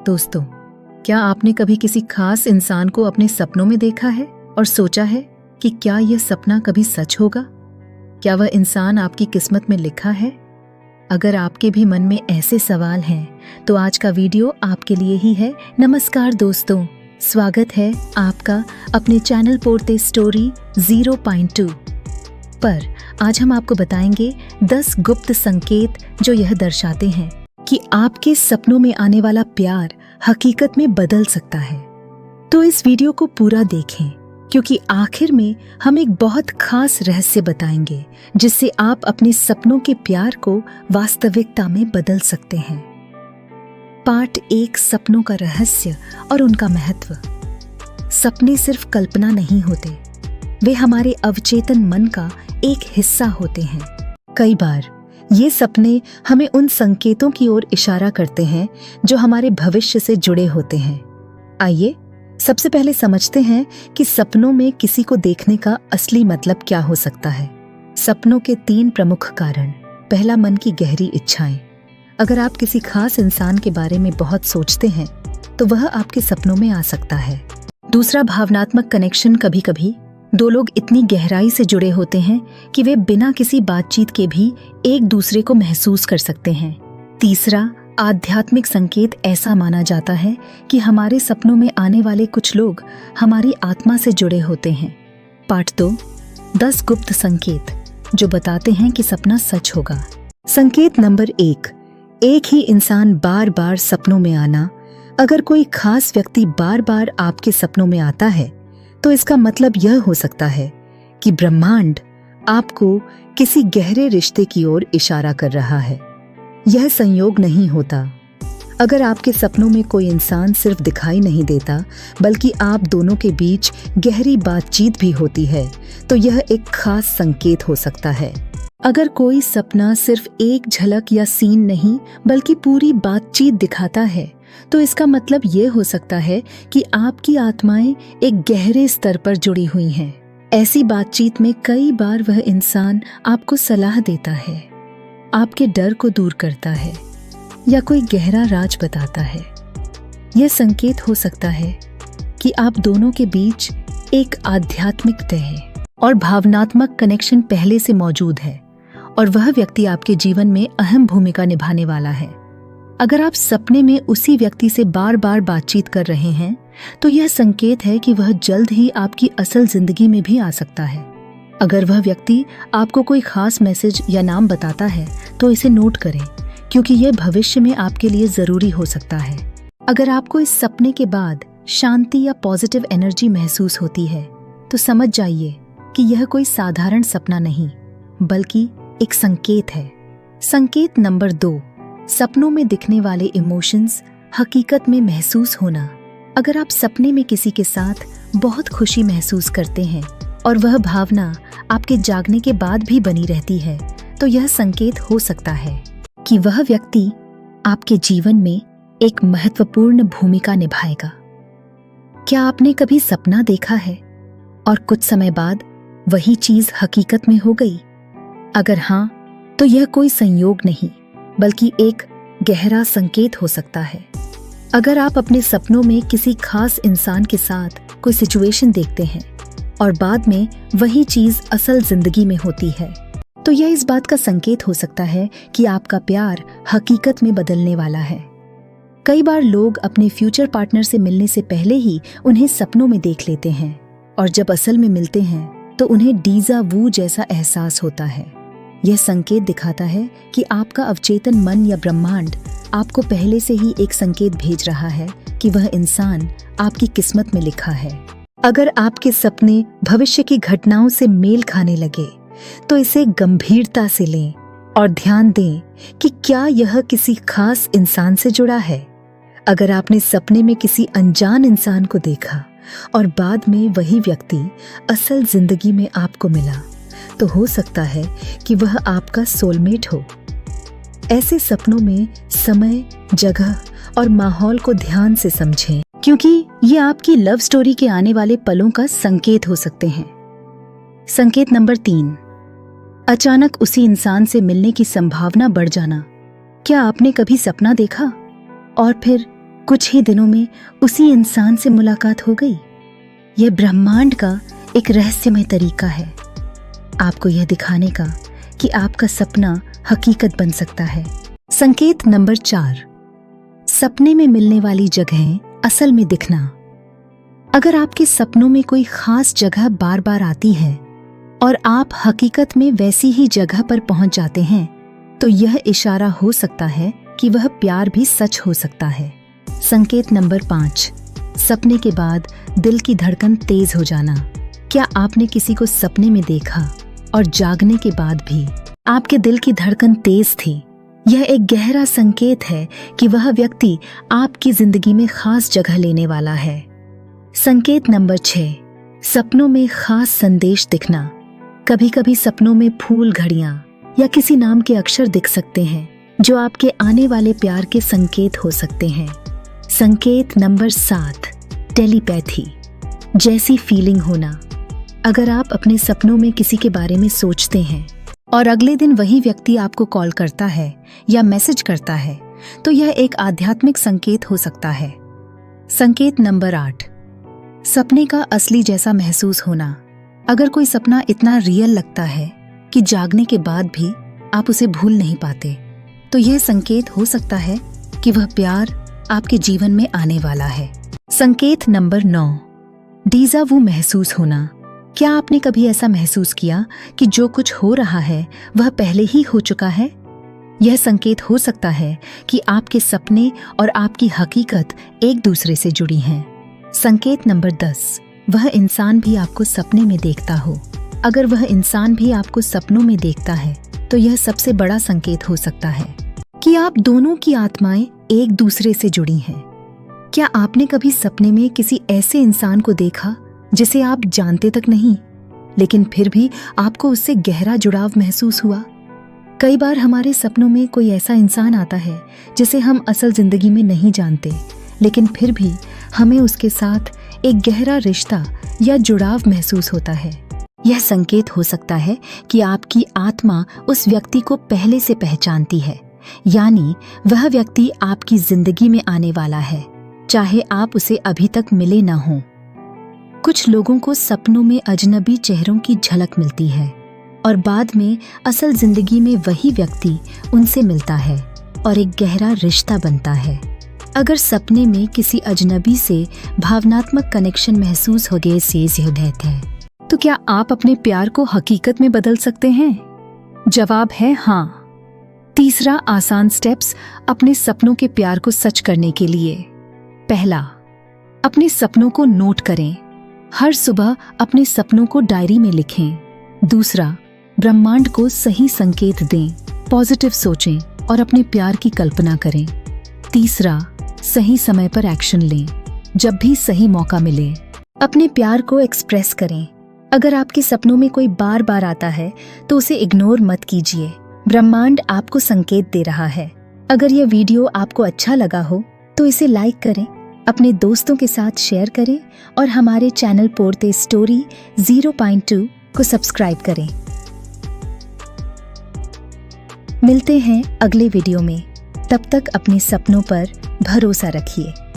दोस्तों, क्या आपने कभी किसी खास इंसान को अपने सपनों में देखा है और सोचा है कि क्या यह सपना कभी सच होगा? क्या वह इंसान आपकी किस्मत में लिखा है? अगर आपके भी मन में ऐसे सवाल हैं तो आज का वीडियो आपके लिए ही है। नमस्कार दोस्तों, स्वागत है आपका अपने चैनल पोरते स्टोरी 0.2 पर। आज हम आपको बताएंगे 10 गुप्त संकेत जो यह दर्शाते हैं कि आपके सपनों में आने वाला प्यार हकीकत में बदल सकता है। तो इस वीडियो को पूरा देखें, क्योंकि आखिर में हम एक बहुत खास रहस्य बताएंगे जिससे आप अपने सपनों के प्यार को वास्तविकता में बदल सकते हैं। पार्ट 1, सपनों का रहस्य और उनका महत्व। सपने सिर्फ कल्पना नहीं होते, वे हमारे अवचेतन मन का एक हिस्सा होते हैं। कई बार ये सपने हमें उन संकेतों की ओर इशारा करते हैं जो हमारे भविष्य से जुड़े होते हैं। आइए सबसे पहले समझते हैं कि सपनों में किसी को देखने का असली मतलब क्या हो सकता है। सपनों के 3 प्रमुख कारण। पहला, मन की गहरी इच्छाएं। अगर आप किसी खास इंसान के बारे में बहुत सोचते हैं तो वह आपके सपनों में आ सकता है। दूसरा, भावनात्मक कनेक्शन। कभी कभी 2 लोग इतनी गहराई से जुड़े होते हैं कि वे बिना किसी बातचीत के भी एक दूसरे को महसूस कर सकते हैं। तीसरा, आध्यात्मिक संकेत। ऐसा माना जाता है कि हमारे सपनों में आने वाले कुछ लोग हमारी आत्मा से जुड़े होते हैं। पार्ट 2, 10 गुप्त संकेत जो बताते हैं कि सपना सच होगा। संकेत नंबर 1, एक ही इंसान बार बार सपनों में आना। अगर कोई खास व्यक्ति बार बार आपके सपनों में आता है तो इसका मतलब यह हो सकता है कि ब्रह्मांड आपको किसी गहरे रिश्ते की ओर इशारा कर रहा है। यह संयोग नहीं होता। अगर आपके सपनों में कोई इंसान सिर्फ दिखाई नहीं देता बल्कि आप दोनों के बीच गहरी बातचीत भी होती है तो यह एक खास संकेत हो सकता है। अगर कोई सपना सिर्फ एक झलक या सीन नहीं बल्कि पूरी बातचीत दिखाता है तो इसका मतलब ये हो सकता है कि आपकी आत्माएं एक गहरे स्तर पर जुड़ी हुई हैं। ऐसी बातचीत में कई बार वह इंसान आपको सलाह देता है, आपके डर को दूर करता है या कोई गहरा राज बताता है। यह संकेत हो सकता है कि आप दोनों के बीच एक आध्यात्मिक तह और भावनात्मक कनेक्शन पहले से मौजूद है और वह व्यक्ति आपके जीवन में अहम भूमिका निभाने वाला है। अगर आप सपने में उसी व्यक्ति से बार बार बातचीत कर रहे हैं तो यह संकेत है कि वह जल्द ही आपकी असल जिंदगी में भी आ सकता है। अगर वह व्यक्ति आपको कोई खास मैसेज या नाम बताता है तो इसे नोट करें, क्योंकि यह भविष्य में आपके लिए जरूरी हो सकता है। अगर आपको इस सपने के बाद शांति या पॉजिटिव एनर्जी महसूस होती है तो समझ जाइए कि यह कोई साधारण सपना नहीं बल्कि एक संकेत है। संकेत नंबर 2, सपनों में दिखने वाले इमोशंस हकीकत में महसूस होना। अगर आप सपने में किसी के साथ बहुत खुशी महसूस करते हैं और वह भावना आपके जागने के बाद भी बनी रहती है तो यह संकेत हो सकता है कि वह व्यक्ति आपके जीवन में एक महत्वपूर्ण भूमिका निभाएगा। क्या आपने कभी सपना देखा है और कुछ समय बाद वही चीज हकीकत में हो गई? अगर हाँ, तो यह कोई संयोग नहीं बल्कि एक गहरा संकेत हो सकता है। अगर आप अपने सपनों में किसी खास इंसान के साथ कोई सिचुएशन देखते हैं और बाद में वही चीज असल जिंदगी में होती है तो यह इस बात का संकेत हो सकता है कि आपका प्यार हकीकत में बदलने वाला है। कई बार लोग अपने फ्यूचर पार्टनर से मिलने से पहले ही उन्हें सपनों में देख लेते हैं और जब असल में मिलते हैं तो उन्हें डीजा वू जैसा एहसास होता है। यह संकेत दिखाता है कि आपका अवचेतन मन या ब्रह्मांड आपको पहले से ही एक संकेत भेज रहा है कि वह इंसान आपकी किस्मत में लिखा है। अगर आपके सपने भविष्य की घटनाओं से मेल खाने लगे तो इसे गंभीरता से लें और ध्यान दें कि क्या यह किसी खास इंसान से जुड़ा है। अगर आपने सपने में किसी अनजान इंसान को देखा और बाद में वही व्यक्ति असल जिंदगी में आपको मिला तो हो सकता है कि वह आपका सोलमेट हो। ऐसे सपनों में समय, जगह और माहौल को ध्यान से समझें, क्योंकि ये आपकी लव स्टोरी के आने वाले पलों का संकेत हो सकते हैं। संकेत नंबर 3, अचानक उसी इंसान से मिलने की संभावना बढ़ जाना। क्या आपने कभी सपना देखा और फिर कुछ ही दिनों में उसी इंसान से मुलाकात हो गई। यह ब्रह्मांड का एक रहस्यमय तरीका है आपको यह दिखाने का कि आपका सपना हकीकत बन सकता है। संकेत नंबर 4, सपने में मिलने वाली जगहें असल में दिखना। अगर आपके सपनों में कोई खास जगह बार बार आती है और आप हकीकत में वैसी ही जगह पर पहुंच जाते हैं, तो यह इशारा हो सकता है कि वह प्यार भी सच हो सकता है। संकेत नंबर 5, सपने के बाद दिल की धड़कन तेज हो जाना। क्या आपने किसी को सपने में देखा और जागने के बाद भी आपके दिल की धड़कन तेज थी? यह एक गहरा संकेत है कि वह व्यक्ति आपकी जिंदगी में खास जगह लेने वाला है। संकेत नंबर 6, सपनों में खास संदेश दिखना। कभी कभी सपनों में फूल, घड़ियां या किसी नाम के अक्षर दिख सकते हैं जो आपके आने वाले प्यार के संकेत हो सकते हैं। संकेत नंबर 7, टेलीपैथी जैसी फीलिंग होना। अगर आप अपने सपनों में किसी के बारे में सोचते हैं और अगले दिन वही व्यक्ति आपको कॉल करता है या मैसेज करता है, तो यह एक आध्यात्मिक संकेत हो सकता है। संकेत नंबर 8, सपने का असली जैसा महसूस होना। अगर कोई सपना इतना रियल लगता है कि जागने के बाद भी आप उसे भूल नहीं पाते, तो यह संकेत हो सकता है कि वह प्यार आपके जीवन में आने वाला है। संकेत नंबर 9, डीजा वू महसूस होना। क्या आपने कभी ऐसा महसूस किया कि जो कुछ हो रहा है वह पहले ही हो चुका है? यह संकेत हो सकता है कि आपके सपने और आपकी हकीकत एक दूसरे से जुड़ी हैं। संकेत नंबर 10, वह इंसान भी आपको सपने में देखता हो। अगर वह इंसान भी आपको सपनों में देखता है, तो यह सबसे बड़ा संकेत हो सकता है कि आप दोनों की आत्माएं एक दूसरे से जुड़ी हैं। क्या आपने कभी सपने में किसी ऐसे इंसान को देखा जिसे आप जानते तक नहीं, लेकिन फिर भी आपको उससे गहरा जुड़ाव महसूस हुआ? कई बार हमारे सपनों में कोई ऐसा इंसान आता है जिसे हम असल जिंदगी में नहीं जानते, लेकिन फिर भी हमें उसके साथ एक गहरा रिश्ता या जुड़ाव महसूस होता है। यह संकेत हो सकता है कि आपकी आत्मा उस व्यक्ति को पहले से पहचानती है, यानी वह व्यक्ति आपकी जिंदगी में आने वाला है, चाहे आप उसे अभी तक मिले ना हों। कुछ लोगों को सपनों में अजनबी चेहरों की झलक मिलती है और बाद में असल जिंदगी में वही व्यक्ति उनसे मिलता है और एक गहरा रिश्ता बनता है। अगर सपने में किसी अजनबी से भावनात्मक कनेक्शन महसूस हो गए है, तो क्या आप अपने प्यार को हकीकत में बदल सकते हैं? जवाब है हाँ। तीसरा आसान स्टेप्स अपने सपनों के प्यार को सच करने के लिए। पहला, अपने सपनों को नोट करें। हर सुबह अपने सपनों को डायरी में लिखें। दूसरा, ब्रह्मांड को सही संकेत दें, पॉजिटिव सोचें और अपने प्यार की कल्पना करें। तीसरा, सही समय पर एक्शन लें, जब भी सही मौका मिले। अपने प्यार को एक्सप्रेस करें। अगर आपके सपनों में कोई बार बार आता है, तो उसे इग्नोर मत कीजिए। ब्रह्मांड आपको संकेत दे रहा है। अगर यह वीडियो आपको अच्छा लगा हो, तो इसे लाइक करें, अपने दोस्तों के साथ शेयर करें और हमारे चैनल पोरते स्टोरी 0.2 को सब्सक्राइब करें। मिलते हैं अगले वीडियो में। तब तक अपने सपनों पर भरोसा रखिए।